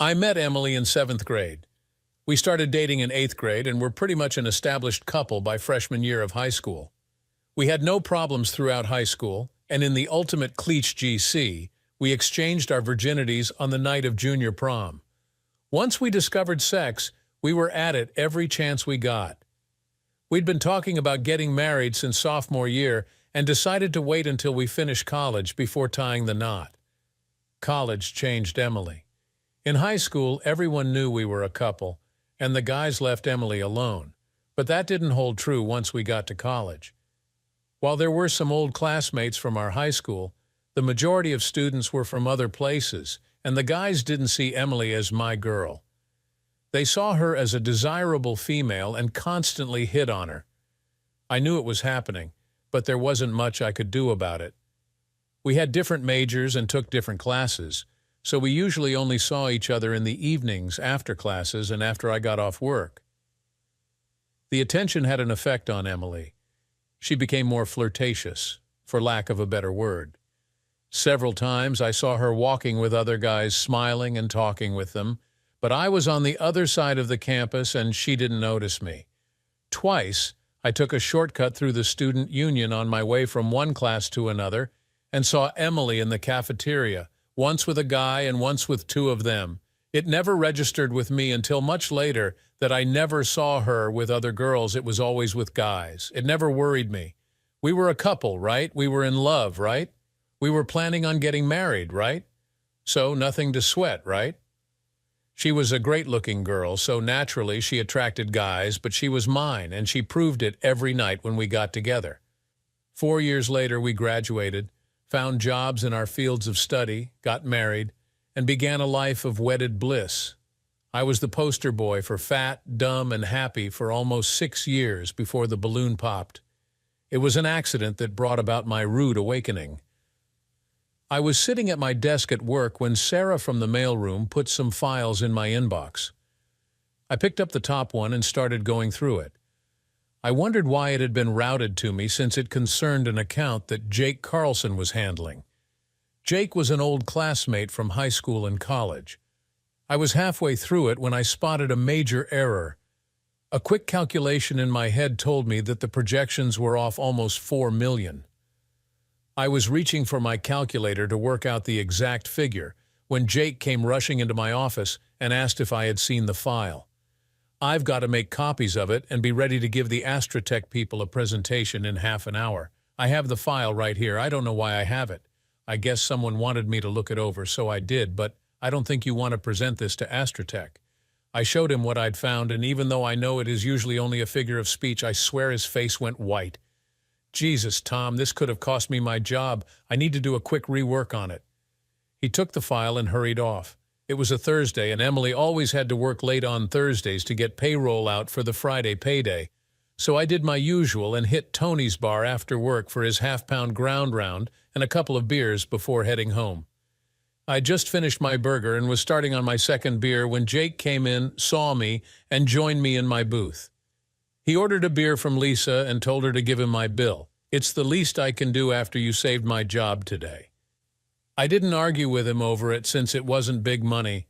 I met Emily in 7th grade. We started dating in 8th grade and were pretty much an established couple by freshman year of high school. We had no problems throughout high school, and in the ultimate cliche GC, we exchanged our virginities on the night of junior prom. Once we discovered sex, we were at it every chance we got. We'd been talking about getting married since sophomore year and decided to wait until we finished college before tying the knot. College changed Emily. In high school, everyone knew we were a couple, and the guys left Emily alone. But that didn't hold true once we got to college. While there were some old classmates from our high school, the majority of students were from other places, and the guys didn't see Emily as my girl. They saw her as a desirable female and constantly hit on her. I knew it was happening, but there wasn't much I could do about it. We had different majors and took different classes, so we usually only saw each other in the evenings after classes and after I got off work. The attention had an effect on Emily. She became more flirtatious, for lack of a better word. Several times I saw her walking with other guys, smiling and talking with them, but I was on the other side of the campus and she didn't notice me. Twice, I took a shortcut through the student union on my way from one class to another and saw Emily in the cafeteria, once with a guy and once with two of them. It never registered with me until much later that I never saw her with other girls. It was always with guys. It never worried me. We were a couple, right? We were in love, right? We were planning on getting married, right? So nothing to sweat, right? She was a great-looking girl, so naturally she attracted guys, but she was mine, and she proved it every night when we got together. 4 years later, we graduated, found jobs in our fields of study, got married, and began a life of wedded bliss. I was the poster boy for fat, dumb, and happy for almost 6 years before the balloon popped. It was an accident that brought about my rude awakening. I was sitting at my desk at work when Sarah from the mailroom put some files in my inbox. I picked up the top one and started going through it. I wondered why it had been routed to me since it concerned an account that Jake Carlson was handling. Jake was an old classmate from high school and college. I was halfway through it when I spotted a major error. A quick calculation in my head told me that the projections were off almost 4 million. I was reaching for my calculator to work out the exact figure when Jake came rushing into my office and asked if I had seen the file. I've got to make copies of it and be ready to give the Astratech people a presentation in half an hour. I have the file right here. I don't know why I have it. I guess someone wanted me to look it over, so I did, but I don't think you want to present this to Astratech. I showed him what I'd found, and even though I know it is usually only a figure of speech, I swear his face went white. Jesus, Tom, this could have cost me my job. I need to do a quick rework on it. He took the file and hurried off. It was a Thursday, and Emily always had to work late on Thursdays to get payroll out for the Friday payday. So I did my usual and hit Tony's bar after work for his half-pound ground round and a couple of beers before heading home. I just finished my burger and was starting on my second beer when Jake came in, saw me, and joined me in my booth. He ordered a beer from Lisa and told her to give him my bill. It's the least I can do after you saved my job today. I didn't argue with him over it since it wasn't big money.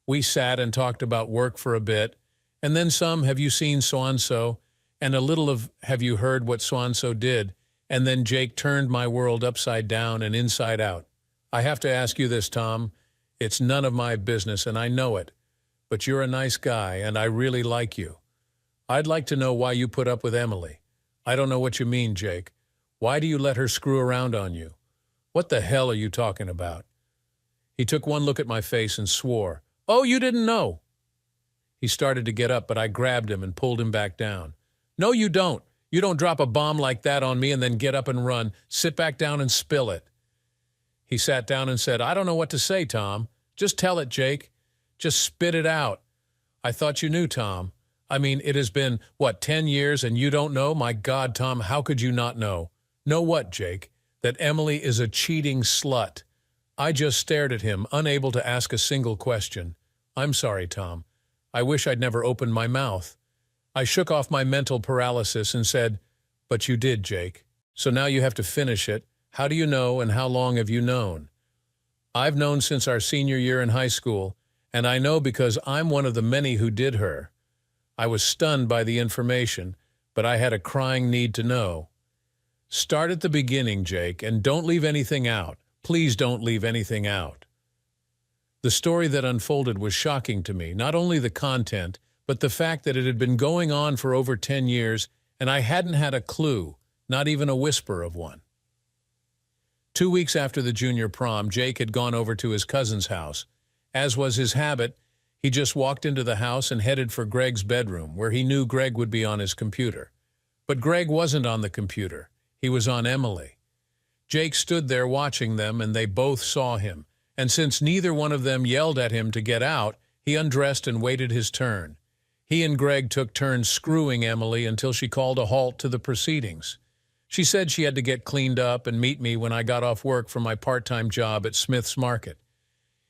We sat and talked about work for a bit, and then some "have you seen so-and-so?" and a little of "have you heard what so-and-so did?" And then Jake turned my world upside down and inside out. I have to ask you this, Tom. It's none of my business, and I know it. But you're a nice guy, and I really like you. I'd like to know why you put up with Emily. I don't know what you mean, Jake. Why do you let her screw around on you? What the hell are you talking about? He took one look at my face and swore. Oh, you didn't know? He started to get up, but I grabbed him and pulled him back down. No, you don't. You don't drop a bomb like that on me and then get up and run. Sit back down and spill it. He sat down and said, I don't know what to say, Tom. Just tell it, Jake. Just spit it out. I thought you knew, Tom. I mean, it has been, 10 years and you don't know? My God, Tom, how could you not know? Know what, Jake? That Emily is a cheating slut. I just stared at him, unable to ask a single question. I'm sorry, Tom. I wish I'd never opened my mouth. I shook off my mental paralysis and said, But you did, Jake. So now you have to finish it. How do you know and how long have you known? I've known since our senior year in high school, And I know because I'm one of the many who did her. I was stunned by the information, but I had a crying need to know. Start at the beginning, Jake, and don't leave anything out. Please don't leave anything out. The story that unfolded was shocking to me, not only the content, but the fact that it had been going on for over 10 years, and I hadn't had a clue, not even a whisper of one. 2 weeks after the junior prom, Jake had gone over to his cousin's house. As was his habit, he just walked into the house and headed for Greg's bedroom, where he knew Greg would be on his computer. But Greg wasn't on the computer. He was on Emily. Jake stood there watching them, and they both saw him. And since neither one of them yelled at him to get out, he undressed and waited his turn. He and Greg took turns screwing Emily until she called a halt to the proceedings. She said she had to get cleaned up and meet me when I got off work from my part-time job at Smith's Market.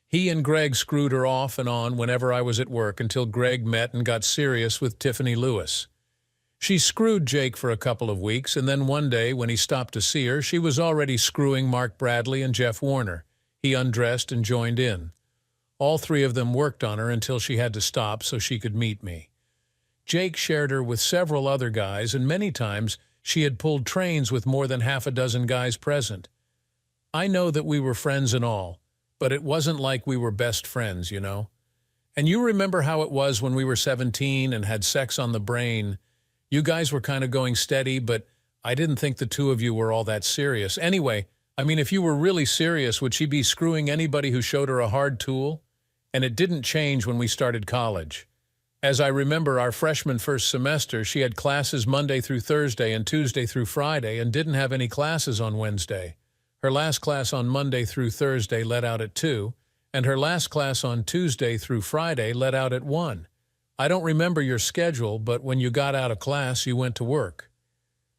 He and Greg screwed her off and on whenever I was at work until Greg met and got serious with Tiffany Lewis. She screwed Jake for a couple of weeks, and then one day, when he stopped to see her, she was already screwing Mark Bradley and Jeff Warner. He undressed and joined in. All three of them worked on her until she had to stop so she could meet me. Jake shared her with several other guys, and many times she had pulled trains with more than half a dozen guys present. I know that we were friends and all, but it wasn't like we were best friends, you know? And you remember how it was when we were 17 and had sex on the brain. You guys were kind of going steady, but I didn't think the two of you were all that serious. Anyway, I mean, if you were really serious, would she be screwing anybody who showed her a hard tool? And it didn't change when we started college. As I remember our freshman first semester, she had classes Monday through Thursday and Tuesday through Friday and didn't have any classes on Wednesday. Her last class on Monday through Thursday let out at 2, and her last class on Tuesday through Friday let out at 1. I don't remember your schedule, but when you got out of class, you went to work.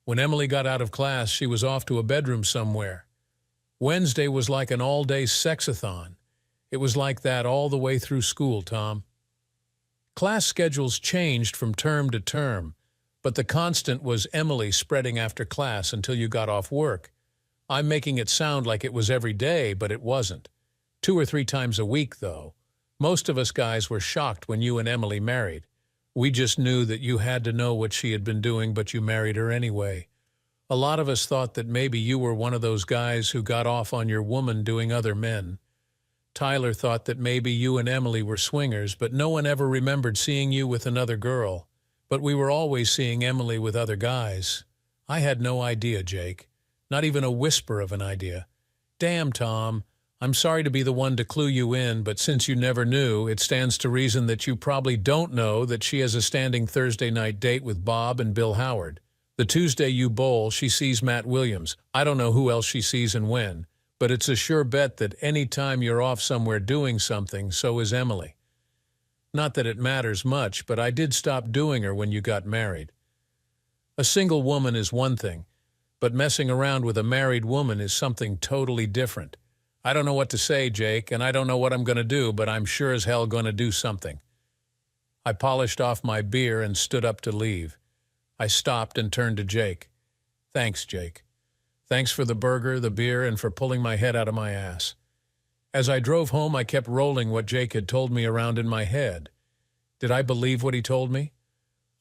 When Emily got out of class, she was off to a bedroom somewhere. Wednesday was like an all-day sexathon. It was like that all the way through school, Tom. Class schedules changed from term to term, but the constant was Emily spreading after class until you got off work. I'm making it sound like it was every day, but it wasn't. 2 or 3 times a week, though. Most of us guys were shocked when you and Emily married. We just knew that you had to know what she had been doing, but you married her anyway. A lot of us thought that maybe you were one of those guys who got off on your woman doing other men. Tyler thought that maybe you and Emily were swingers, but no one ever remembered seeing you with another girl. But we were always seeing Emily with other guys. I had no idea, Jake. Not even a whisper of an idea. Damn, Tom. I'm sorry to be the one to clue you in, but since you never knew, it stands to reason that you probably don't know that she has a standing Thursday night date with Bob and Bill Howard. The Tuesday you bowl, she sees Matt Williams. I don't know who else she sees and when, but it's a sure bet that any time you're off somewhere doing something, so is Emily. Not that it matters much, but I did stop doing her when you got married. A single woman is one thing, but messing around with a married woman is something totally different. I don't know what to say, Jake, and I don't know what I'm going to do, but I'm sure as hell going to do something. I polished off my beer and stood up to leave. I stopped and turned to Jake. Thanks, Jake. Thanks for the burger, the beer, and for pulling my head out of my ass. As I drove home, I kept rolling what Jake had told me around in my head. Did I believe what he told me?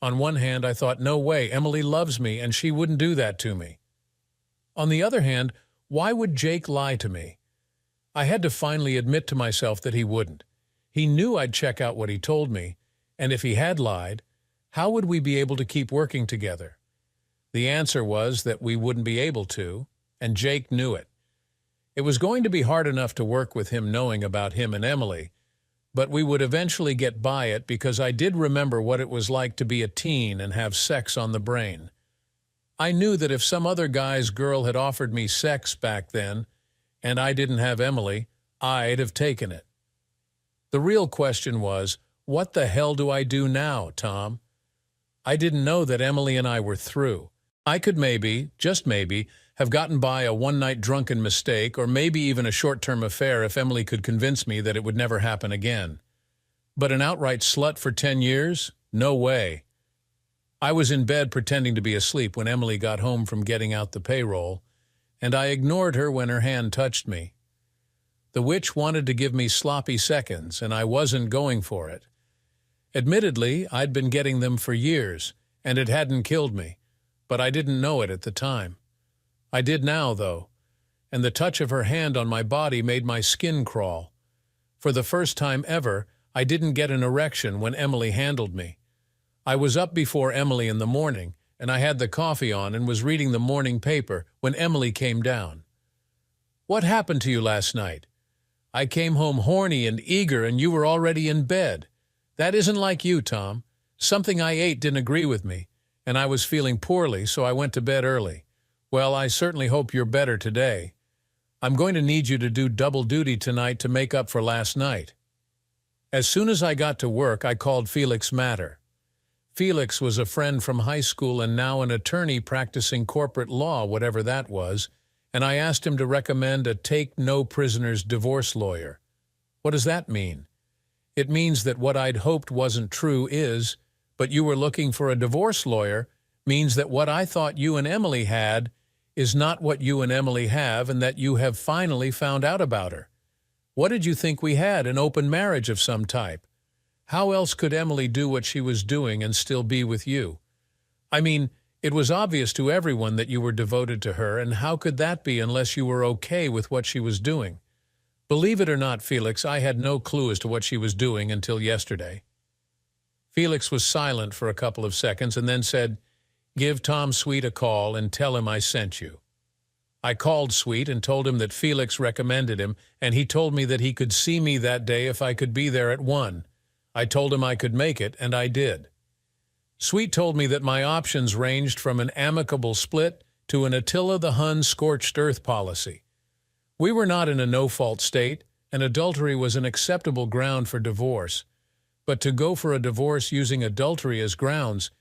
On one hand, I thought, no way, Emily loves me, and she wouldn't do that to me. On the other hand, why would Jake lie to me? I had to finally admit to myself that he wouldn't. He knew I'd check out what he told me, and if he had lied, how would we be able to keep working together? The answer was that we wouldn't be able to, and Jake knew it. It was going to be hard enough to work with him knowing about him and Emily, but we would eventually get by it because I did remember what it was like to be a teen and have sex on the brain. I knew that if some other guy's girl had offered me sex back then, and I didn't have Emily, I'd have taken it. The real question was, what the hell do I do now, Tom? I didn't know that Emily and I were through. I could maybe, just maybe, have gotten by a one-night drunken mistake or maybe even a short-term affair if Emily could convince me that it would never happen again. But an outright slut for 10 years? No way. I was in bed pretending to be asleep when Emily got home from getting out the payroll, and I ignored her when her hand touched me. The witch wanted to give me sloppy seconds, and I wasn't going for it. Admittedly, I'd been getting them for years, and it hadn't killed me, but I didn't know it at the time. I did now, though, and the touch of her hand on my body made my skin crawl. For the first time ever, I didn't get an erection when Emily handled me. I was up before Emily in the morning, and I had the coffee on and was reading the morning paper when Emily came down. "What happened to you last night? I came home horny and eager and you were already in bed. That isn't like you, Tom. Something I ate didn't agree with me, and I was feeling poorly, so I went to bed early. Well, I certainly hope you're better today. I'm going to need you to do double duty tonight to make up for last night." As soon as I got to work, I called Felix Matter. Felix was a friend from high school and now an attorney practicing corporate law, whatever that was, and I asked him to recommend a take-no-prisoners divorce lawyer. What does that mean? It means that what I'd hoped wasn't true is, but you were looking for a divorce lawyer, means that what I thought you and Emily had is not what you and Emily have, and that you have finally found out about her. What did you think we had, an open marriage of some type? How else could Emily do what she was doing and still be with you? I mean, it was obvious to everyone that you were devoted to her, and how could that be unless you were okay with what she was doing? Believe it or not, Felix, I had no clue as to what she was doing until yesterday. Felix was silent for a couple of seconds and then said, "Give Tom Sweet a call and tell him I sent you." I called Sweet and told him that Felix recommended him, and he told me that he could see me that day if I could be there at 1. I told him I could make it, and I did. Sweet told me that my options ranged from an amicable split to an Attila the Hun scorched earth policy. We were not in a no-fault state, and adultery was an acceptable ground for divorce. But to go for a divorce using adultery as grounds,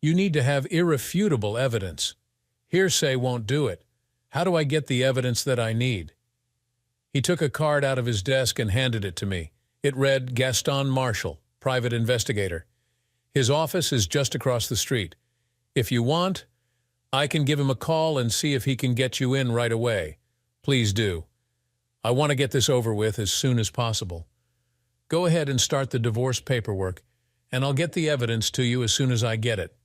you need to have irrefutable evidence. Hearsay won't do it. How do I get the evidence that I need? He took a card out of his desk and handed it to me. It read, Gaston Marshall, private investigator. His office is just across the street. If you want, I can give him a call and see if he can get you in right away. Please do. I want to get this over with as soon as possible. Go ahead and start the divorce paperwork, and I'll get the evidence to you as soon as I get it.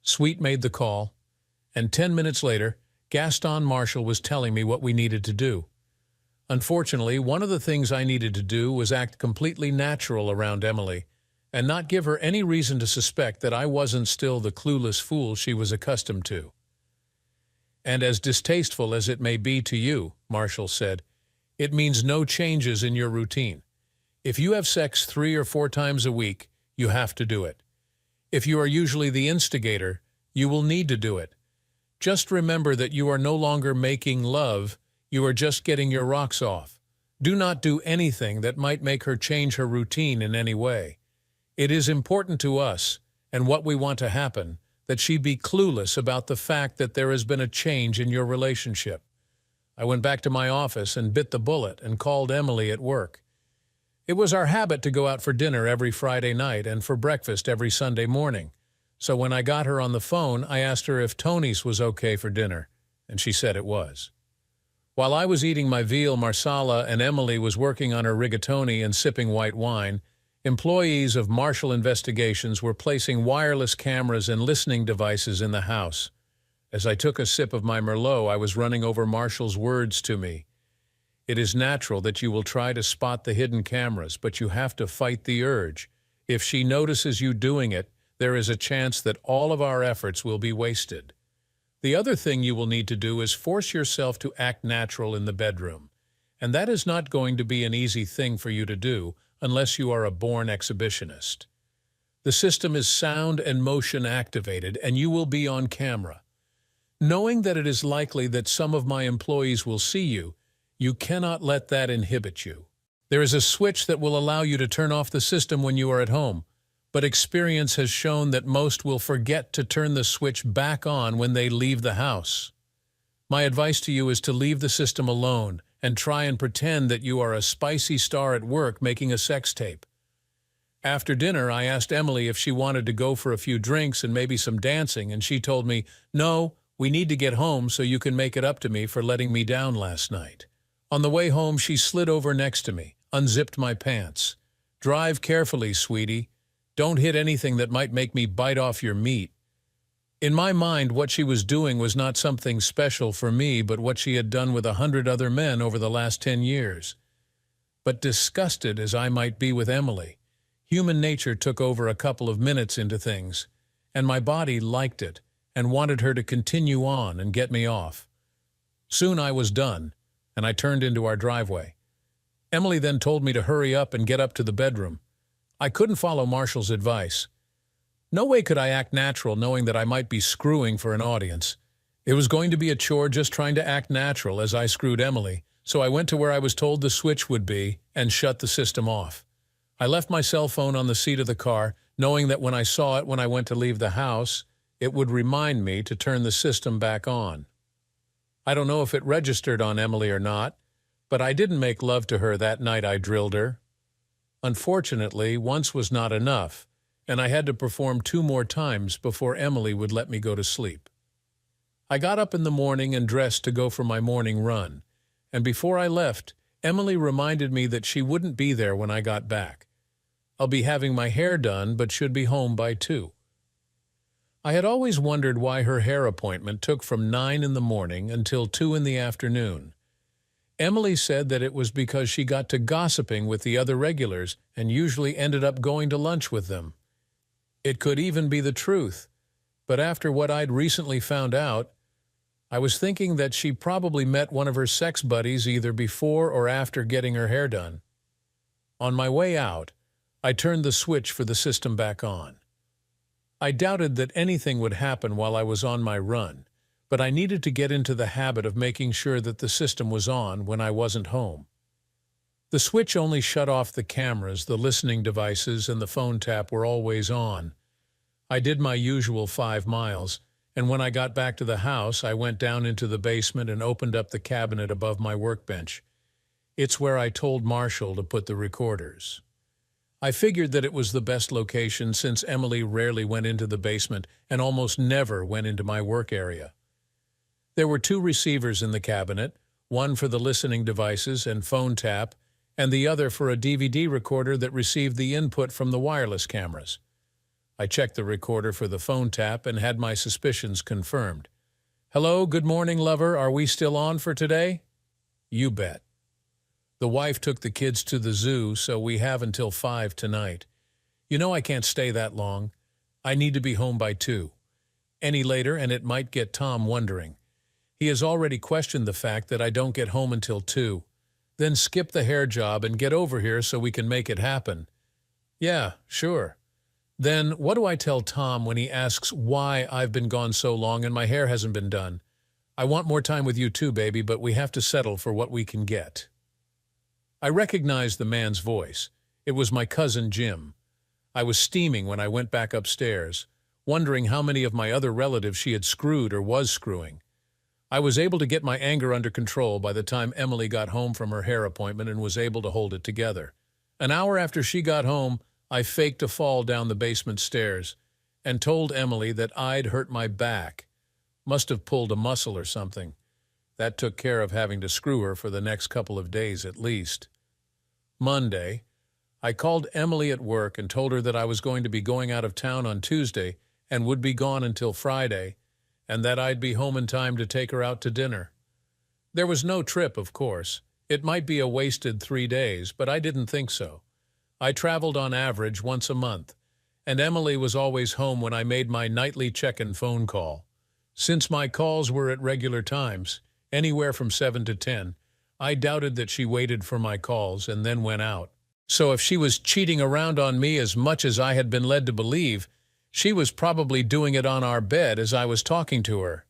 Sweet made the call, and 10 minutes later, Gaston Marshall was telling me what we needed to do. Unfortunately, one of the things I needed to do was act completely natural around Emily, and not give her any reason to suspect that I wasn't still the clueless fool she was accustomed to. And as distasteful as it may be to you, Marshall said, it means no changes in your routine. If you have sex 3 or 4 times a week, you have to do it. If you are usually the instigator, you will need to do it. Just remember that you are no longer making love, you are just getting your rocks off. Do not do anything that might make her change her routine in any way. It is important to us, and what we want to happen, that she be clueless about the fact that there has been a change in your relationship. I went back to my office and bit the bullet and called Emily at work. It was our habit to go out for dinner every Friday night and for breakfast every Sunday morning. So when I got her on the phone, I asked her if Tony's was okay for dinner, and she said it was. While I was eating my veal marsala and Emily was working on her rigatoni and sipping white wine, employees of Marshall Investigations were placing wireless cameras and listening devices in the house. As I took a sip of my Merlot, I was running over Marshall's words to me. It is natural that you will try to spot the hidden cameras, but you have to fight the urge. If she notices you doing it, there is a chance that all of our efforts will be wasted. The other thing you will need to do is force yourself to act natural in the bedroom. And that is not going to be an easy thing for you to do unless you are a born exhibitionist. The system is sound and motion activated, and you will be on camera. Knowing that it is likely that some of my employees will see you, you cannot let that inhibit you. There is a switch that will allow you to turn off the system when you are at home, but experience has shown that most will forget to turn the switch back on when they leave the house. My advice to you is to leave the system alone and try and pretend that you are a spicy star at work making a sex tape. After dinner, I asked Emily if she wanted to go for a few drinks and maybe some dancing, and she told me, "No, we need to get home so you can make it up to me for letting me down last night." On the way home, she slid over next to me, unzipped my pants. "Drive carefully, sweetie. Don't hit anything that might make me bite off your meat." In my mind, what she was doing was not something special for me, but what she had done with 100 other men over the last 10 years. But disgusted as I might be with Emily, human nature took over a couple of minutes into things, and my body liked it and wanted her to continue on and get me off. Soon I was done, and I turned into our driveway. Emily then told me to hurry up and get up to the bedroom. I couldn't follow Marshall's advice. No way could I act natural knowing that I might be screwing for an audience. It was going to be a chore just trying to act natural as I screwed Emily, so I went to where I was told the switch would be and shut the system off. I left my cell phone on the seat of the car, knowing that when I saw it when I went to leave the house, it would remind me to turn the system back on. I don't know if it registered on Emily or not, but I didn't make love to her that night I drilled her. Unfortunately, once was not enough, and I had to perform 2 more times before Emily would let me go to sleep. I got up in the morning and dressed to go for my morning run, and before I left, Emily reminded me that she wouldn't be there when I got back. I'll be having my hair done, but should be home by 2. I had always wondered why her hair appointment took from 9 in the morning until 2 in the afternoon. Emily said that it was because she got to gossiping with the other regulars and usually ended up going to lunch with them. It could even be the truth, but after what I'd recently found out, I was thinking that she probably met one of her sex buddies either before or after getting her hair done. On my way out, I turned the switch for the system back on. I doubted that anything would happen while I was on my run, but I needed to get into the habit of making sure that the system was on when I wasn't home. The switch only shut off the cameras, the listening devices, and the phone tap were always on. I did my usual 5 miles, and when I got back to the house, I went down into the basement and opened up the cabinet above my workbench. It's where I told Marshall to put the recorders. I figured that it was the best location since Emily rarely went into the basement and almost never went into my work area. There were 2 receivers in the cabinet, one for the listening devices and phone tap, and the other for a DVD recorder that received the input from the wireless cameras. I checked the recorder for the phone tap and had my suspicions confirmed. "Hello, good morning, lover. Are we still on for today?" "You bet." "The wife took the kids to the zoo, so we have until 5 tonight. You know I can't stay that long. I need to be home by 2. Any later and it might get Tom wondering. He has already questioned the fact that I don't get home until 2. Then skip the hair job and get over here so we can make it happen." "Yeah, sure." "Then what do I tell Tom when he asks why I've been gone so long and my hair hasn't been done? I want more time with you too, baby, but we have to settle for what we can get." I recognized the man's voice. It was my cousin Jim. I was steaming when I went back upstairs, wondering how many of my other relatives she had screwed or was screwing. I was able to get my anger under control by the time Emily got home from her hair appointment and was able to hold it together. An hour after she got home, I faked a fall down the basement stairs and told Emily that I'd hurt my back. Must have pulled a muscle or something. That took care of having to screw her for the next couple of days at least. Monday, I called Emily at work and told her that I was going to be going out of town on Tuesday and would be gone until Friday, and that I'd be home in time to take her out to dinner. There was no trip, of course. It might be a wasted 3 days, but I didn't think so. I traveled on average once a month, and Emily was always home when I made my nightly check-in phone call. Since my calls were at regular times, anywhere from 7 to 10, I doubted that she waited for my calls and then went out. So if she was cheating around on me as much as I had been led to believe, she was probably doing it on our bed as I was talking to her.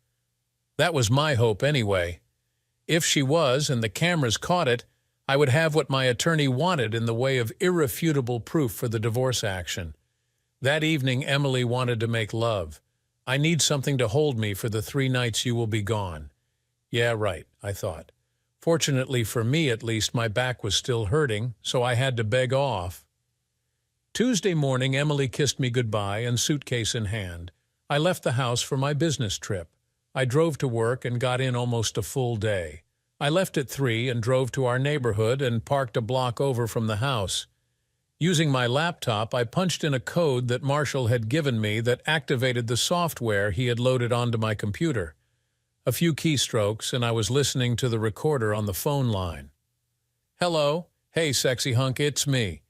That was my hope anyway. If she was and the cameras caught it, I would have what my attorney wanted in the way of irrefutable proof for the divorce action. That evening, Emily wanted to make love. "I need something to hold me for the 3 nights you will be gone." Yeah, right, I thought. Fortunately for me, at least, my back was still hurting, so I had to beg off. Tuesday morning, Emily kissed me goodbye and suitcase in hand. I left the house for my business trip. I drove to work and got in almost a full day. I left at 3 and drove to our neighborhood and parked a block over from the house. Using my laptop, I punched in a code that Marshall had given me that activated the software he had loaded onto my computer. A few keystrokes, and I was listening to the recorder on the phone line. "Hello. Hey, sexy hunk, it's me.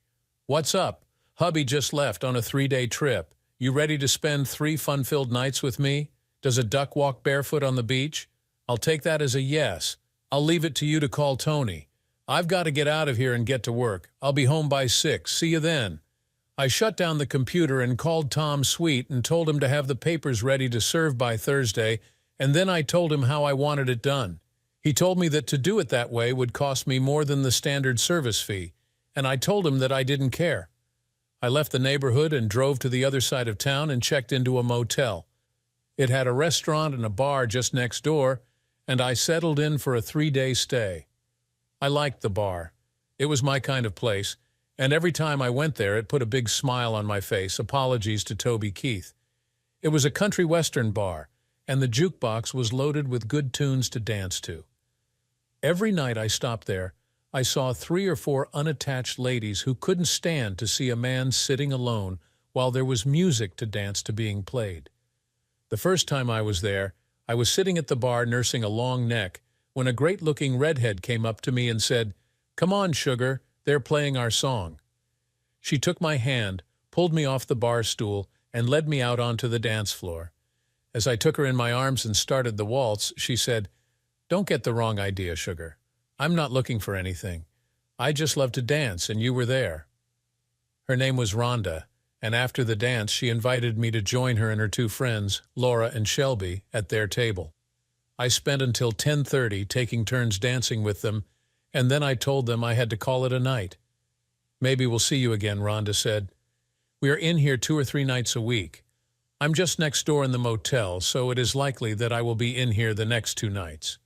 What's up? Hubby just left on a 3-day trip. You ready to spend 3 fun-filled nights with me? Does a duck walk barefoot on the beach? I'll take that as a yes. I'll leave it to you to call Tony. I've got to get out of here and get to work. I'll be home by 6. See you then." I shut down the computer and called Tom Sweet and told him to have the papers ready to serve by Thursday, and then I told him how I wanted it done. He told me that to do it that way would cost me more than the standard service fee, and I told him that I didn't care. I left the neighborhood and drove to the other side of town and checked into a motel. It had a restaurant and a bar just next door, and I settled in for a 3-day stay. I liked the bar. It was my kind of place, and every time I went there it put a big smile on my face. Apologies to Toby Keith. It was a country western bar, and the jukebox was loaded with good tunes to dance to. Every night I stopped there, I saw 3 or 4 unattached ladies who couldn't stand to see a man sitting alone while there was music to dance to being played. The first time I was there, I was sitting at the bar nursing a long neck when a great-looking redhead came up to me and said, "Come on, sugar, they're playing our song." She took my hand, pulled me off the bar stool, and led me out onto the dance floor. As I took her in my arms and started the waltz, she said, "Don't get the wrong idea, sugar. I'm not looking for anything. I just love to dance, and you were there." Her name was Rhonda, and after the dance she invited me to join her and her 2 friends, Laura and Shelby, at their table. I spent until 10:30 taking turns dancing with them, and then I told them I had to call it a night. "Maybe we'll see you again," Rhonda said. "We are in here 2 or 3 nights a week. I'm just next door in the motel, so it is likely that I will be in here the next 2 nights.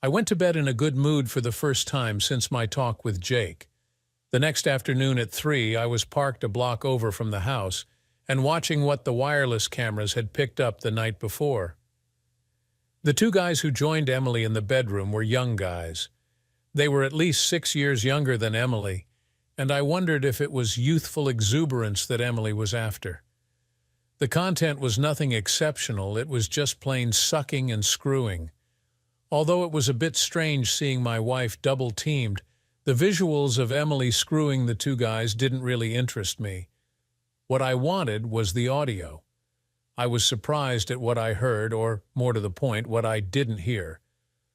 I went to bed in a good mood for the first time since my talk with Jake. The next afternoon at 3, I was parked a block over from the house and watching what the wireless cameras had picked up the night before. The 2 guys who joined Emily in the bedroom were young guys. They were at least 6 years younger than Emily, and I wondered if it was youthful exuberance that Emily was after. The content was nothing exceptional, it was just plain sucking and screwing. Although it was a bit strange seeing my wife double-teamed, the visuals of Emily screwing the 2 guys didn't really interest me. What I wanted was the audio. I was surprised at what I heard, or, more to the point, what I didn't hear.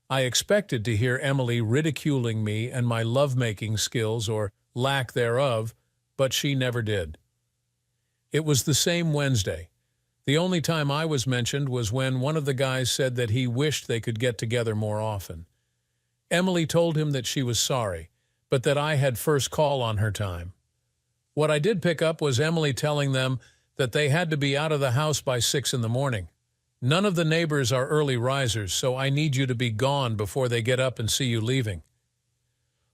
I expected to hear Emily ridiculing me and my lovemaking skills, or lack thereof, but she never did. It was the same Wednesday. The only time I was mentioned was when one of the guys said that he wished they could get together more often. Emily told him that she was sorry, but that I had first call on her time. What I did pick up was Emily telling them that they had to be out of the house by 6 in the morning. "None of the neighbors are early risers, so I need you to be gone before they get up and see you leaving."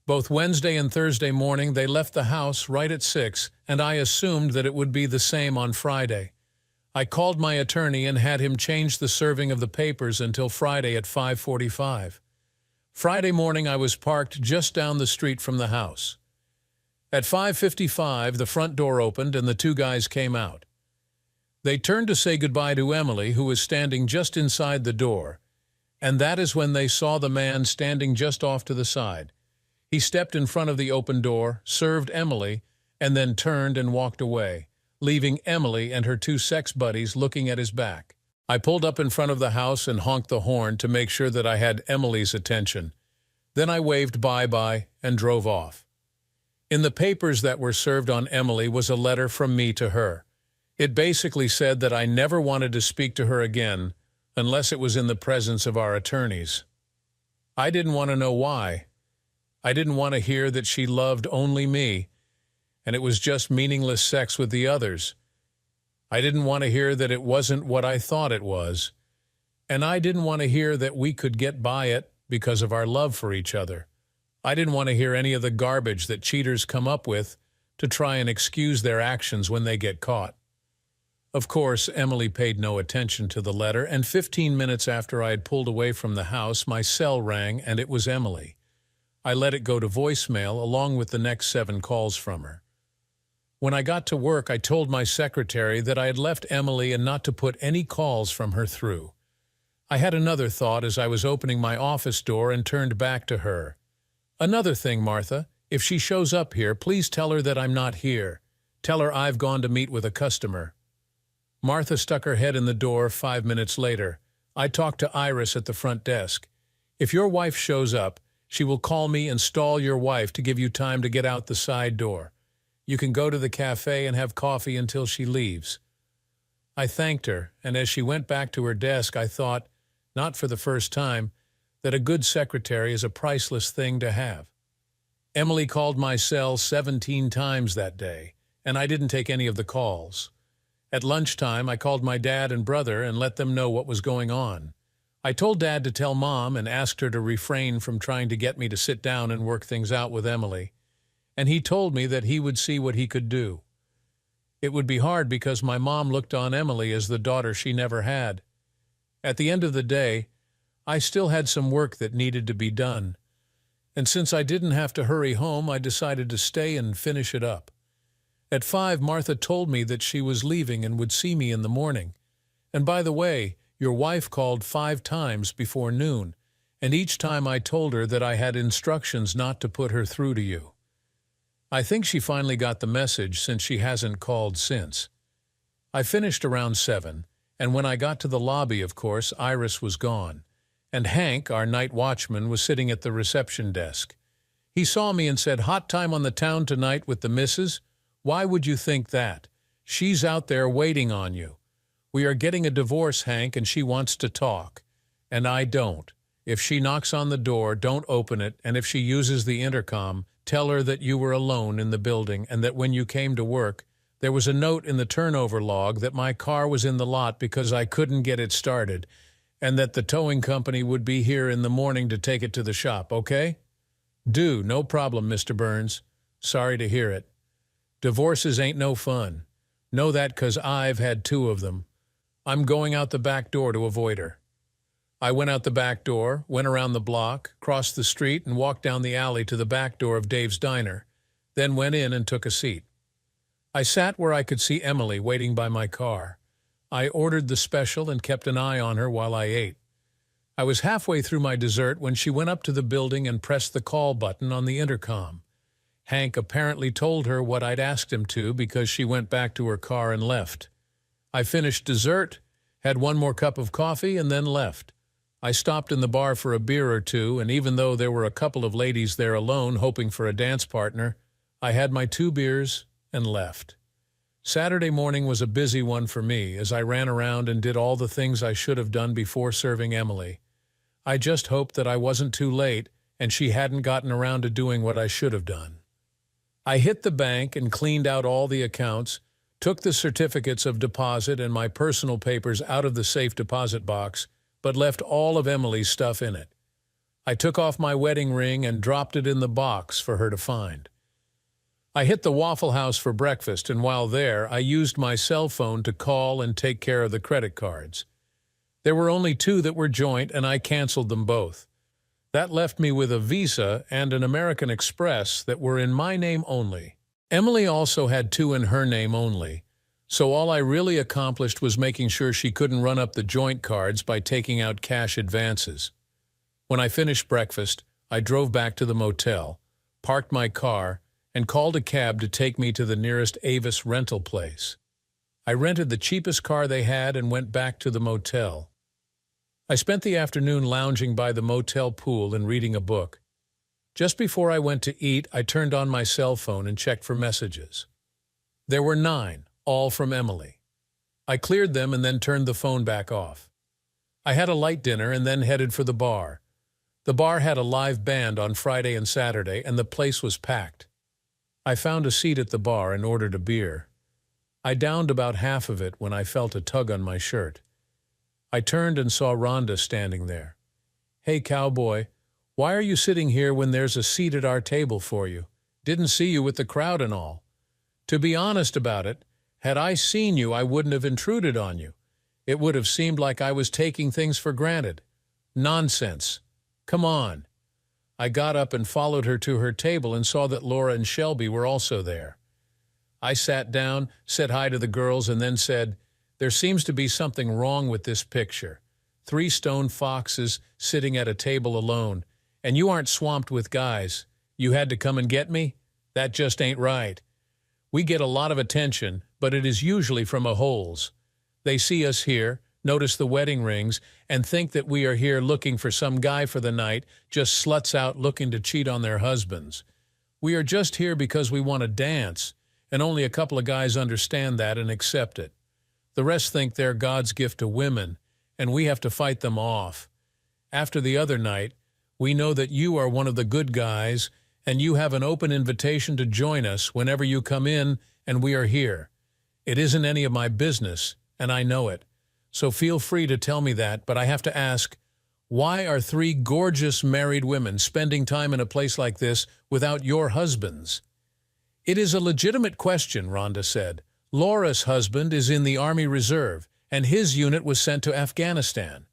Both Wednesday and Thursday morning they left the house right at 6, and I assumed that it would be the same on Friday. I called my attorney and had him change the serving of the papers until Friday at 5:45. Friday morning I was parked just down the street from the house. At 5:55 the front door opened and the 2 guys came out. They turned to say goodbye to Emily, who was standing just inside the door, and that is when they saw the man standing just off to the side. He stepped in front of the open door, served Emily, and then turned and walked away, leaving Emily and her 2 sex buddies looking at his back. I pulled up in front of the house and honked the horn to make sure that I had Emily's attention. Then I waved bye-bye and drove off. In the papers that were served on Emily was a letter from me to her. It basically said that I never wanted to speak to her again unless it was in the presence of our attorneys. I didn't want to know why. I didn't want to hear that she loved only me, and it was just meaningless sex with the others. I didn't want to hear that it wasn't what I thought it was, and I didn't want to hear that we could get by it because of our love for each other. I didn't want to hear any of the garbage that cheaters come up with to try and excuse their actions when they get caught. Of course, Emily paid no attention to the letter, and 15 minutes after I had pulled away from the house, my cell rang, and it was Emily. I let it go to voicemail along with the next 7 calls from her. When I got to work, I told my secretary that I had left Emily and not to put any calls from her through. I had another thought as I was opening my office door and turned back to her. "Another thing, Martha, if she shows up here, please tell her that I'm not here. Tell her I've gone to meet with a customer." Martha stuck her head in the door 5 minutes later. I talked to Iris at the front desk. "If your wife shows up, she will call me and stall your wife to give you time to get out the side door. You can go to the cafe and have coffee until she leaves." I thanked her, and as she went back to her desk, I thought, not for the first time, that a good secretary is a priceless thing to have. Emily called my cell 17 times that day, and I didn't take any of the calls. At lunchtime, I called my dad and brother and let them know what was going on. I told Dad to tell Mom and asked her to refrain from trying to get me to sit down and work things out with Emily, and he told me that he would see what he could do. It would be hard because my mom looked on Emily as the daughter she never had. At the end of the day, I still had some work that needed to be done, and since I didn't have to hurry home, I decided to stay and finish it up. At 5, Martha told me that she was leaving and would see me in the morning. "And by the way, your wife called 5 times before noon, and each time I told her that I had instructions not to put her through to you. I think she finally got the message since she hasn't called since." I finished around 7, and when I got to the lobby, of course, Iris was gone, and Hank, our night watchman, was sitting at the reception desk. He saw me and said, "Hot time on the town tonight with the missus? Why would you think that? She's out there waiting on you. We are getting a divorce, Hank, and she wants to talk. And I don't. If she knocks on the door, don't open it, and if she uses the intercom, tell her that you were alone in the building and that when you came to work, there was a note in the turnover log that my car was in the lot because I couldn't get it started, and that the towing company would be here in the morning to take it to the shop, okay?" "Do, no problem, Mr. Burns. Sorry to hear it. Divorces ain't no fun. Know that 'cause I've had 2 of them. I'm going out the back door to avoid her." I went out the back door, went around the block, crossed the street, and walked down the alley to the back door of Dave's Diner, then went in and took a seat. I sat where I could see Emily waiting by my car. I ordered the special and kept an eye on her while I ate. I was halfway through my dessert when she went up to the building and pressed the call button on the intercom. Hank apparently told her what I'd asked him to because she went back to her car and left. I finished dessert, had 1 more cup of coffee, and then left. I stopped in the bar for a beer or 2, and even though there were a couple of ladies there alone hoping for a dance partner, I had my 2 beers and left. Saturday morning was a busy one for me as I ran around and did all the things I should have done before serving Emily. I just hoped that I wasn't too late and she hadn't gotten around to doing what I should have done. I hit the bank and cleaned out all the accounts, took the certificates of deposit and my personal papers out of the safe deposit box, but left all of Emily's stuff in it. I took off my wedding ring and dropped it in the box for her to find. I hit the Waffle House for breakfast, and while there, I used my cell phone to call and take care of the credit cards. There were only 2 that were joint, and I canceled them both. That left me with a Visa and an American Express that were in my name only. Emily also had 2 in her name only, so all I really accomplished was making sure she couldn't run up the joint cards by taking out cash advances. When I finished breakfast, I drove back to the motel, parked my car, and called a cab to take me to the nearest Avis rental place. I rented the cheapest car they had and went back to the motel. I spent the afternoon lounging by the motel pool and reading a book. Just before I went to eat, I turned on my cell phone and checked for messages. There were 9, all from Emily. I cleared them and then turned the phone back off. I had a light dinner and then headed for the bar. The bar had a live band on Friday and Saturday, and the place was packed. I found a seat at the bar and ordered a beer. I downed about half of it when I felt a tug on my shirt. I turned and saw Rhonda standing there. "Hey, cowboy, why are you sitting here when there's a seat at our table for you? Didn't see you with the crowd and all." To be honest about it, Had I seen you, I wouldn't have intruded on you. It would have seemed like I was taking things for granted. Nonsense. Come on. I got up and followed her to her table and saw that Laura and Shelby were also there. I sat down, said hi to the girls, and then said, "There seems to be something wrong with this picture. 3 stone foxes sitting at a table alone, and you aren't swamped with guys. You had to come and get me? That just ain't right. We get a lot of attention, but it is usually from a holes. They see us here, notice the wedding rings, and think that we are here looking for some guy for the night, just sluts out looking to cheat on their husbands. We are just here because we want to dance, and only a couple of guys understand that and accept it. The rest think they're God's gift to women, and we have to fight them off. After the other night, we know that you are one of the good guys, and you have an open invitation to join us whenever you come in, and we are here. It isn't any of my business, and I know it. So feel free to tell me that, but I have to ask, why are 3 gorgeous married women spending time in a place like this without your husbands?" "It is a legitimate question," Rhonda said. "Laura's husband is in the Army Reserve, and his unit was sent to Afghanistan.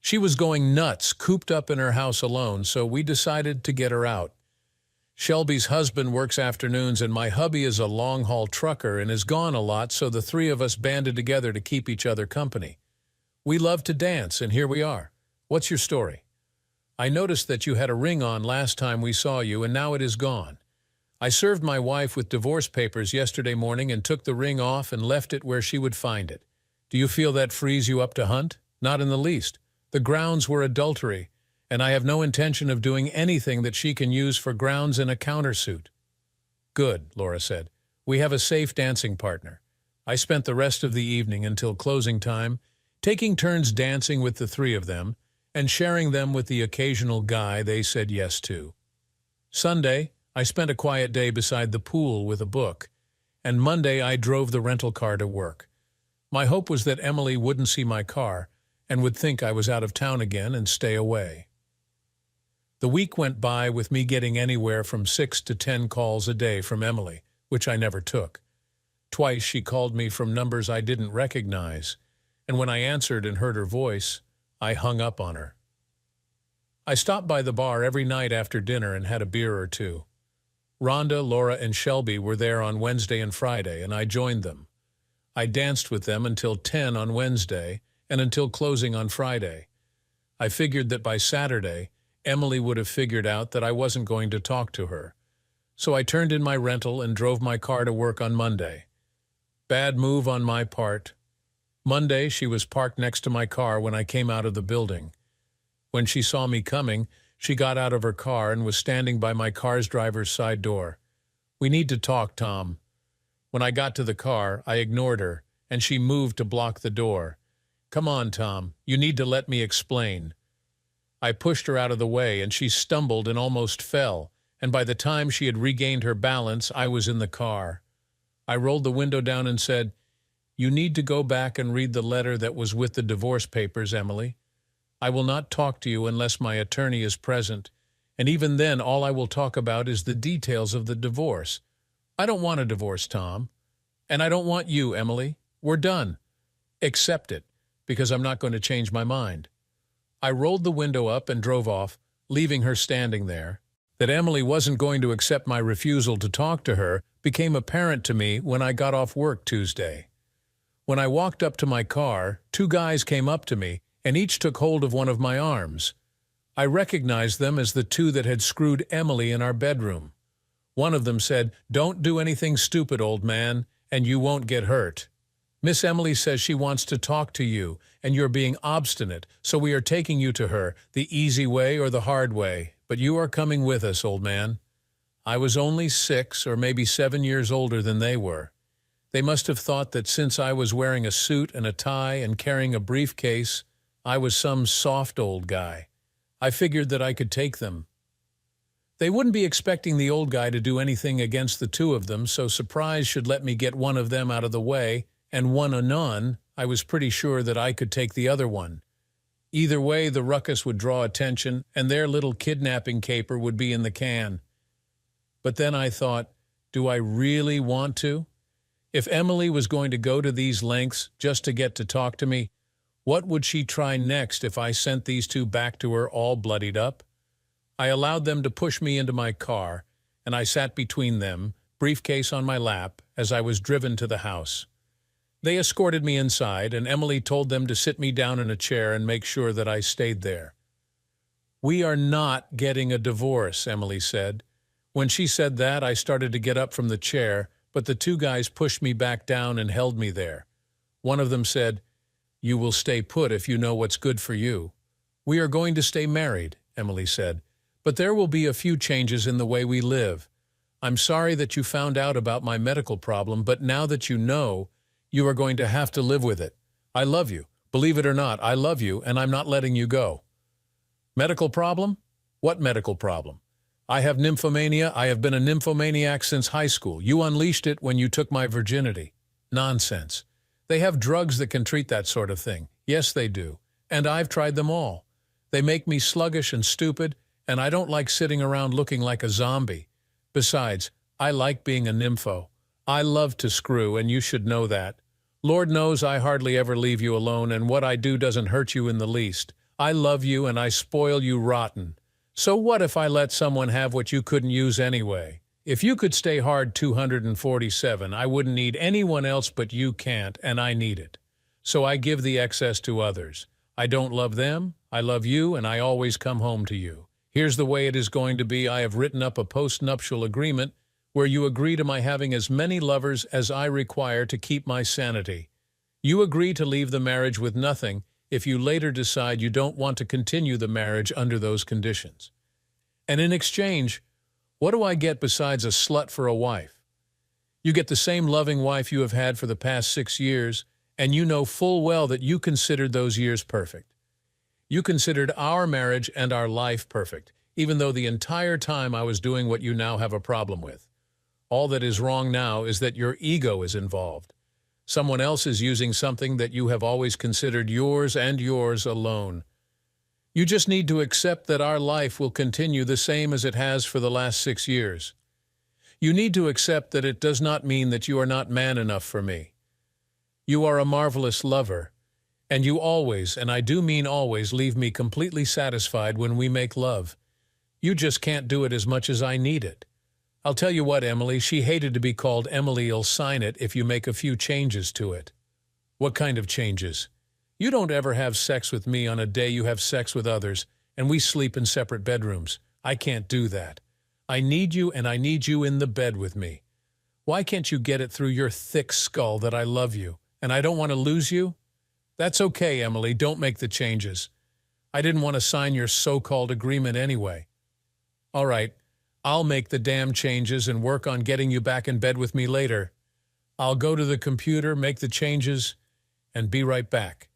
She was going nuts, cooped up in her house alone, so we decided to get her out. Shelby's husband works afternoons, and my hubby is a long-haul trucker and is gone a lot, so the 3 of us banded together to keep each other company. We love to dance, and here we are. What's your story? I noticed that you had a ring on last time we saw you, and now it is gone. I served my wife with divorce papers yesterday morning and took the ring off and left it where she would find it. Do you feel that frees you up to hunt? Not in the least. The grounds were adultery, and I have no intention of doing anything that she can use for grounds in a countersuit." "Good," Laura said. "We have a safe dancing partner." I spent the rest of the evening until closing time, taking turns dancing with the 3 of them, and sharing them with the occasional guy they said yes to. Sunday, I spent a quiet day beside the pool with a book, and Monday I drove the rental car to work. My hope was that Emily wouldn't see my car and would think I was out of town again and stay away. The week went by with me getting anywhere from 6 to 10 calls a day from Emily, which I never took. Twice she called me from numbers I didn't recognize, and when I answered and heard her voice, I hung up on her. I stopped by the bar every night after dinner and had a beer or 2. Rhonda, Laura, and Shelby were there on Wednesday and Friday, and I joined them. I danced with them until 10 on Wednesday and until closing on Friday. I figured that by Saturday, Emily would have figured out that I wasn't going to talk to her. So I turned in my rental and drove my car to work on Monday. Bad move on my part. Monday, she was parked next to my car when I came out of the building. When she saw me coming, she got out of her car and was standing by my car's driver's side door. "We need to talk, Tom." When I got to the car, I ignored her, and she moved to block the door. "Come on, Tom, you need to let me explain." I pushed her out of the way, and she stumbled and almost fell, and by the time she had regained her balance, I was in the car. I rolled the window down and said, "You need to go back and read the letter that was with the divorce papers, Emily. I will not talk to you unless my attorney is present, and even then all I will talk about is the details of the divorce. I don't want a divorce, Tom, and I don't want you, Emily. We're done. Accept it, because I'm not going to change my mind." I rolled the window up and drove off, leaving her standing there. That Emily wasn't going to accept my refusal to talk to her became apparent to me when I got off work Tuesday. When I walked up to my car, 2 guys came up to me, and each took hold of one of my arms. I recognized them as the 2 that had screwed Emily in our bedroom. One of them said, "Don't do anything stupid, old man, and you won't get hurt. Miss Emily says she wants to talk to you, and you're being obstinate, so we are taking you to her, the easy way or the hard way, but you are coming with us, old man." I was only 6 or maybe 7 years older than they were. They must have thought that since I was wearing a suit and a tie and carrying a briefcase, I was some soft old guy. I figured that I could take them. They wouldn't be expecting the old guy to do anything against the 2 of them, so surprise should let me get one of them out of the way, and one anon, I was pretty sure that I could take the other one. Either way, the ruckus would draw attention, and their little kidnapping caper would be in the can. But then I thought, do I really want to? If Emily was going to go to these lengths just to get to talk to me, what would she try next if I sent these two back to her all bloodied up? I allowed them to push me into my car, and I sat between them, briefcase on my lap, as I was driven to the house. They escorted me inside, and Emily told them to sit me down in a chair and make sure that I stayed there. "We are not getting a divorce," Emily said. When she said that, I started to get up from the chair, but the two guys pushed me back down and held me there. One of them said, "You will stay put if you know what's good for you." "We are going to stay married," Emily said, "but there will be a few changes in the way we live. I'm sorry that you found out about my medical problem, but now that you know, you are going to have to live with it. I love you. Believe it or not, I love you, and I'm not letting you go." "Medical problem? What medical problem?" "I have nymphomania. I have been a nymphomaniac since high school. You unleashed it when you took my virginity." "Nonsense. They have drugs that can treat that sort of thing." "Yes, they do. And I've tried them all. They make me sluggish and stupid, and I don't like sitting around looking like a zombie. Besides, I like being a nympho. I love to screw, and you should know that. Lord knows I hardly ever leave you alone, and what I do doesn't hurt you in the least. I love you, and I spoil you rotten. So what if I let someone have what you couldn't use anyway? If you could stay hard 247, I wouldn't need anyone else, but you can't, and I need it. So I give the excess to others. I don't love them, I love you, and I always come home to you. Here's the way it is going to be. I have written up a post-nuptial agreement where you agree to my having as many lovers as I require to keep my sanity. You agree to leave the marriage with nothing if you later decide you don't want to continue the marriage under those conditions. And in exchange, what do I get besides a slut for a wife? You get the same loving wife you have had for the past 6 years, and you know full well that you considered those years perfect. You considered our marriage and our life perfect, even though the entire time I was doing what you now have a problem with. All that is wrong now is that your ego is involved. Someone else is using something that you have always considered yours and yours alone. You just need to accept that our life will continue the same as it has for the last 6 years. You need to accept that it does not mean that you are not man enough for me. You are a marvelous lover, and you always, and I do mean always, leave me completely satisfied when we make love. You just can't do it as much as I need it. I'll tell you what, Emily, she hated to be called Emily'll sign it if you make a few changes to it. What kind of changes? You don't ever have sex with me on a day you have sex with others, and we sleep in separate bedrooms. I can't do that. I need you, and I need you in the bed with me. Why can't you get it through your thick skull that I love you, and I don't want to lose you? That's okay, Emily, don't make the changes. I didn't want to sign your so-called agreement anyway. All right. I'll make the damn changes and work on getting you back in bed with me later. I'll go to the computer, make the changes, and be right back.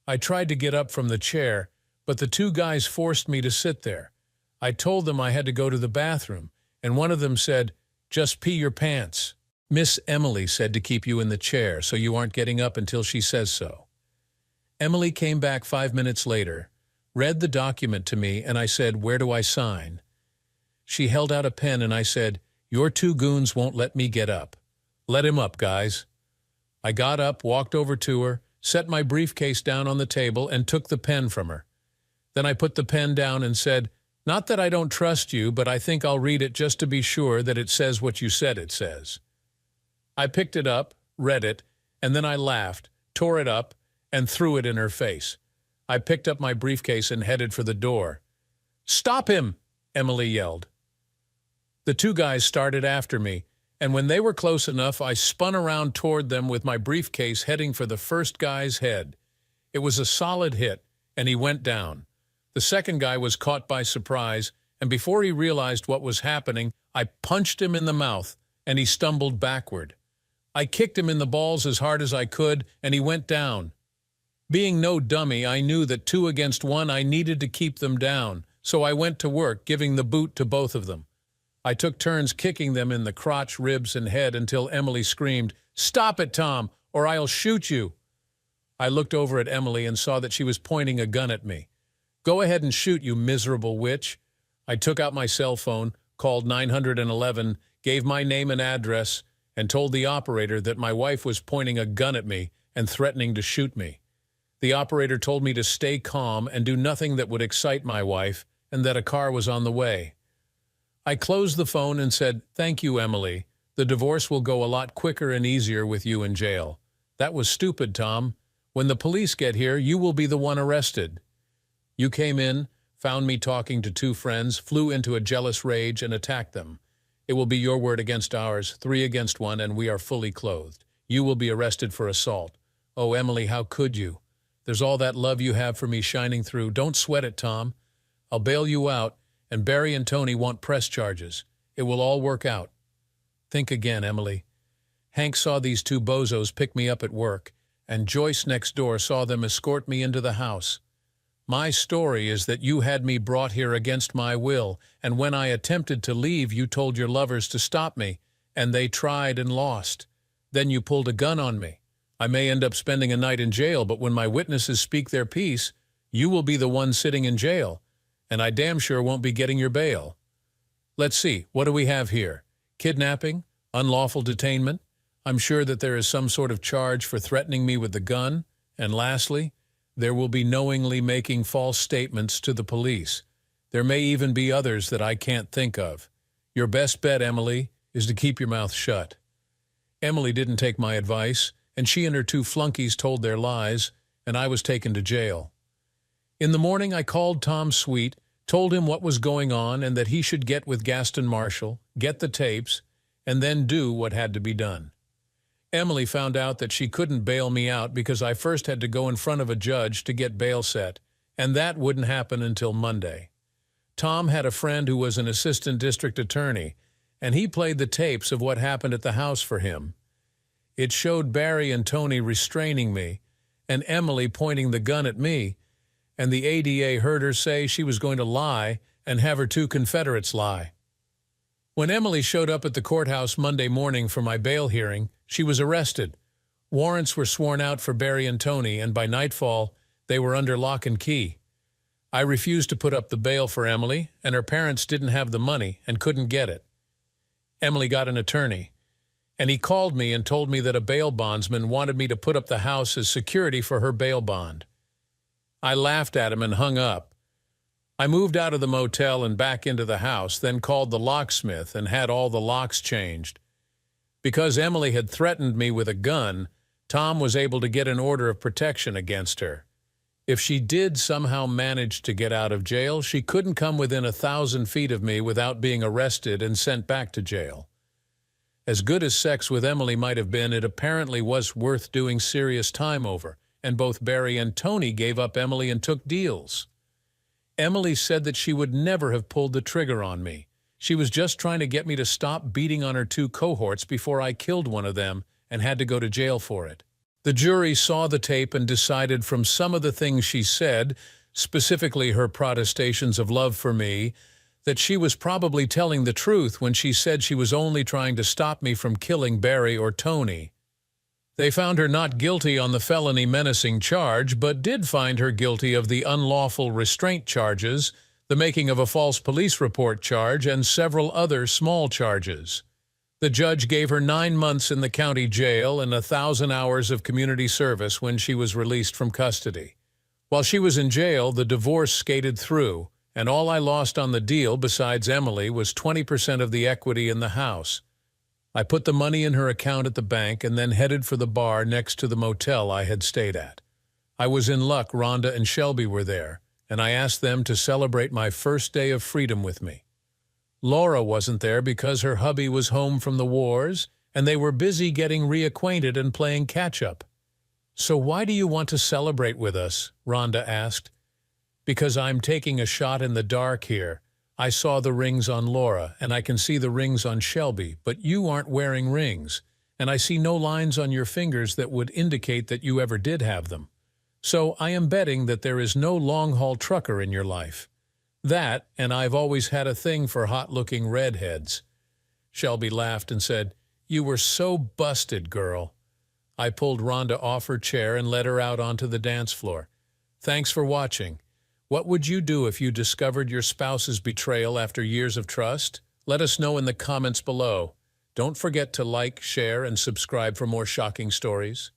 I tried to get up from the chair, but the two guys forced me to sit there. I told them I had to go to the bathroom, and one of them said, "Just pee your pants." "Miss Emily said to keep you in the chair, so you aren't getting up until she says so." Emily came back 5 minutes later, read the document to me, and I said, "Where do I sign?" She held out a pen, and I said, "Your two goons won't let me get up. Let him up, guys." I got up, walked over to her, set my briefcase down on the table, and took the pen from her. Then I put the pen down and said, "Not that I don't trust you, but I think I'll read it just to be sure that it says what you said it says." I picked it up, read it, and then I laughed, tore it up, and threw it in her face. I picked up my briefcase and headed for the door. "Stop him!" Emily yelled. The two guys started after me, and when they were close enough, I spun around toward them with my briefcase heading for the first guy's head. It was a solid hit, and he went down. The second guy was caught by surprise, and before he realized what was happening, I punched him in the mouth, and he stumbled backward. I kicked him in the balls as hard as I could, and he went down. Being no dummy, I knew that 2 against 1 I needed to keep them down, so I went to work, giving the boot to both of them. I took turns kicking them in the crotch, ribs, and head until Emily screamed, "Stop it, Tom, or I'll shoot you." I looked over at Emily and saw that she was pointing a gun at me. "Go ahead and shoot, you miserable witch." I took out my cell phone, called 911, gave my name and address, and told the operator that my wife was pointing a gun at me and threatening to shoot me. The operator told me to stay calm and do nothing that would excite my wife, and that a car was on the way. I closed the phone and said, "Thank you, Emily. The divorce will go a lot quicker and easier with you in jail." "That was stupid, Tom. When the police get here, you will be the one arrested." "You came in, found me talking to two friends, flew into a jealous rage, and attacked them. It will be your word against ours, 3 against 1, and we are fully clothed. You will be arrested for assault." "Oh, Emily, how could you? There's all that love you have for me shining through. Don't sweat it, Tom. I'll bail you out, and Barry and Tony won't press charges. It will all work out." "Think again, Emily. Hank saw these two bozos pick me up at work, and Joyce next door saw them escort me into the house. My story is that you had me brought here against my will, and when I attempted to leave, you told your lovers to stop me, and they tried and lost. Then you pulled a gun on me. I may end up spending a night in jail, but when my witnesses speak their piece, you will be the one sitting in jail, and I damn sure won't be getting your bail. Let's see, what do we have here? Kidnapping? Unlawful detainment? I'm sure that there is some sort of charge for threatening me with the gun. And lastly, there will be knowingly making false statements to the police. There may even be others that I can't think of. Your best bet, Emily, is to keep your mouth shut." Emily didn't take my advice, and she and her two flunkies told their lies, and I was taken to jail. In the morning, I called Tom Sweet, told him what was going on and that he should get with Gaston Marshall, get the tapes, and then do what had to be done. Emily found out that she couldn't bail me out because I first had to go in front of a judge to get bail set, and that wouldn't happen until Monday. Tom had a friend who was an assistant district attorney, and he played the tapes of what happened at the house for him. It showed Barry and Tony restraining me, and Emily pointing the gun at me, and the ADA heard her say she was going to lie and have her two Confederates lie. When Emily showed up at the courthouse Monday morning for my bail hearing, she was arrested. Warrants were sworn out for Barry and Tony, and by nightfall, they were under lock and key. I refused to put up the bail for Emily, and her parents didn't have the money and couldn't get it. Emily got an attorney, and he called me and told me that a bail bondsman wanted me to put up the house as security for her bail bond. I laughed at him and hung up. I moved out of the motel and back into the house, then called the locksmith and had all the locks changed. Because Emily had threatened me with a gun, Tom was able to get an order of protection against her. If she did somehow manage to get out of jail, she couldn't come within 1,000 feet of me without being arrested and sent back to jail. As good as sex with Emily might have been, it apparently was worth doing serious time over, and both Barry and Tony gave up Emily and took deals. Emily said that she would never have pulled the trigger on me. She was just trying to get me to stop beating on her two cohorts before I killed one of them and had to go to jail for it. The jury saw the tape and decided from some of the things she said, specifically her protestations of love for me, that she was probably telling the truth when she said she was only trying to stop me from killing Barry or Tony. They found her not guilty on the felony menacing charge, but did find her guilty of the unlawful restraint charges, the making of a false police report charge, and several other small charges. The judge gave her 9 months in the county jail and 1,000 hours of community service when she was released from custody. While she was in jail, the divorce skated through, and all I lost on the deal, besides Emily, was 20% of the equity in the house. I put the money in her account at the bank and then headed for the bar next to the motel I had stayed at. I was in luck Rhonda and Shelby were there, and I asked them to celebrate my first day of freedom with me. Laura wasn't there because her hubby was home from the wars, and they were busy getting reacquainted and playing catch-up. "So why do you want to celebrate with us?" Rhonda asked. "Because I'm taking a shot in the dark here. I saw the rings on Laura, and I can see the rings on Shelby, but you aren't wearing rings, and I see no lines on your fingers that would indicate that you ever did have them. So I am betting that there is no long-haul trucker in your life. That, and I've always had a thing for hot-looking redheads." Shelby laughed and said, "You were so busted, girl." I pulled Rhonda off her chair and led her out onto the dance floor. "Thanks for watching. What would you do if you discovered your spouse's betrayal after years of trust? Let us know in the comments below. Don't forget to like, share, and subscribe for more shocking stories.